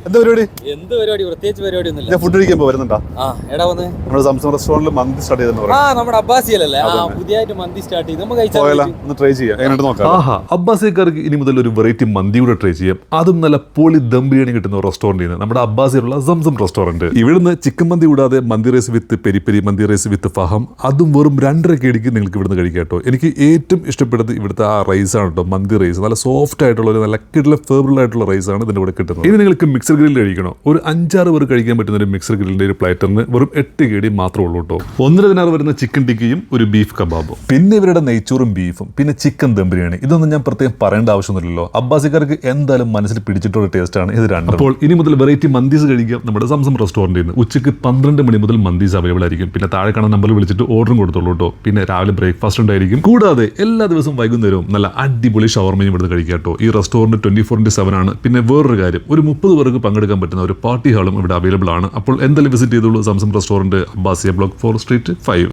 എന്താ പരിപാടി? എന്ത് പരിപാടി? പ്രത്യേകിച്ച് പരിപാടി ഒന്നുമില്ല. ഞാൻ ഫുഡ് കഴിക്കാൻ വരുന്നുണ്ടോ? എടാ വന്ന് നമ്മുടെ സംസം റെസ്റ്റോറന്റിൽ മന്തി സ്റ്റാർട്ട് ചെയ്തെന്ന് നമ്മുടെ അബ്ബാസിയല്ലേ പുതിയതായിട്ട് മന്തി സ്റ്റാർട്ട് ചെയ്ത് നമുക്ക് ഒന്ന് ട്രൈ ചെയ്യാം. എങ്ങനെ നോക്കാം. അബ്ബാസിക്കാർക്ക് ഇനി മുതൽ ഒരു വെറൈറ്റി മന്തി കൂടെ ട്രൈ ചെയ്യാം. അതും നല്ല പൊളി ദം ബിരിയാണി കിട്ടുന്ന റെസ്റ്റോറന്റിൽ നിന്ന്, നമ്മുടെ അബ്ബാസിലുള്ള സംസം റെസ്റ്റോറന്റ്. ഇവിടുന്ന് ചിക്കൻ മന്തി കൂടാതെ മന്തി റൈസ് വിത്ത് പെരി പെരി, മന്തി റൈസ് വിത്ത് ഫഹം, അതും വെറും 2.5 കേടിക്ക് നിങ്ങൾക്ക് ഇവിടുന്ന് കഴിക്കാം കേട്ടോ. എനിക്ക് ഏറ്റവും ഇഷ്ടപ്പെട്ടത് ഇവിടുത്തെ ആ റൈസ് ആണ് കേട്ടോ. മന്തി റൈസ് നല്ല സോഫ്റ്റ് ആയിട്ടുള്ള ഒരു നല്ല കിട്ടുള്ള ഫേവറബിൾ ആയിട്ടുള്ള റൈസ് ആണ് ഇതിന്റെ കൂടെ കിട്ടുന്നത്. ഇനി നിങ്ങൾക്ക് മിക്സർ ഗ്രില്ലിൽ കഴിക്കണം. ഒരു 5-6 പേർ കഴിക്കാൻ പറ്റുന്ന ഒരു മിക്സർ ഗ്രില്ലിന്റെ ഒരു പ്ലേറ്ററിന് വെറും 8 കേടി മാത്രമേ ഉള്ളൂ കേട്ടോ. 1.5 ദിനാർ വരുന്ന ചിക്കൻ ടിക്കയും ഒരു ബീഫ് കബാബും, പിന്നെ ഇവരുടെ നെയ്ച്ചോറും ബീഫും, പിന്നെ ചിക്കൻ ദം ബിരിയാണി. ഇതൊന്നും ഞാൻ പ്രത്യേകം പറയേണ്ട ആവശ്യമൊന്നുമില്ലല്ലോ. അബ്ബാസിക്കാർക്ക് എന്തായാലും മനസ്സിൽ പിടിച്ചിട്ടുള്ള ടേസ്റ്റ് ആണ് ഇത് രണ്ടും. അപ്പോൾ ഇനി മുതൽ വെറൈറ്റി മന്ദീസ് കഴിക്കാം നമ്മുടെ സംസം റെസ്റ്റോറന്റിൽ നിന്ന്. ഉച്ചയ്ക്ക് 12 മണി മുതൽ മന്ദീസ് അവൈലബിൾ ആയിരിക്കും. പിന്നെ താഴെ കാണുന്ന നമ്പറിൽ വിളിച്ചിട്ട് ഓർഡറും കൊടുത്തോളൂ കേട്ടോ. പിന്നെ രാവിലെ ബ്രേക്ക്ഫാസ്റ്റ് ഉണ്ടായിരിക്കും. കൂടാതെ എല്ലാ ദിവസവും വൈകുന്നേരവും നല്ല അടിപൊളി ഷവർമയും ഇവിടുന്ന് കഴിക്കാം കേട്ടോ. ഈ റെസ്റ്റോറന്റ് 24/7 ആണ്. പിന്നെ വേറൊരു കാര്യം, ഒരു 30 പേർക്ക് പങ്കെടുക്കാൻ പറ്റുന്ന ഒരു പാർട്ടി ഹാളും ഇവിടെ അവൈലബിൾ ആണ്. അപ്പോൾ എന്തായാലും വിസിറ്റ് ചെയ്തോളൂ സംസം റെസ്റ്റോറന്റ്, അബ്ബാസിയ ബ്ലോക്ക് 4 സ്ട്രീറ്റ് 5.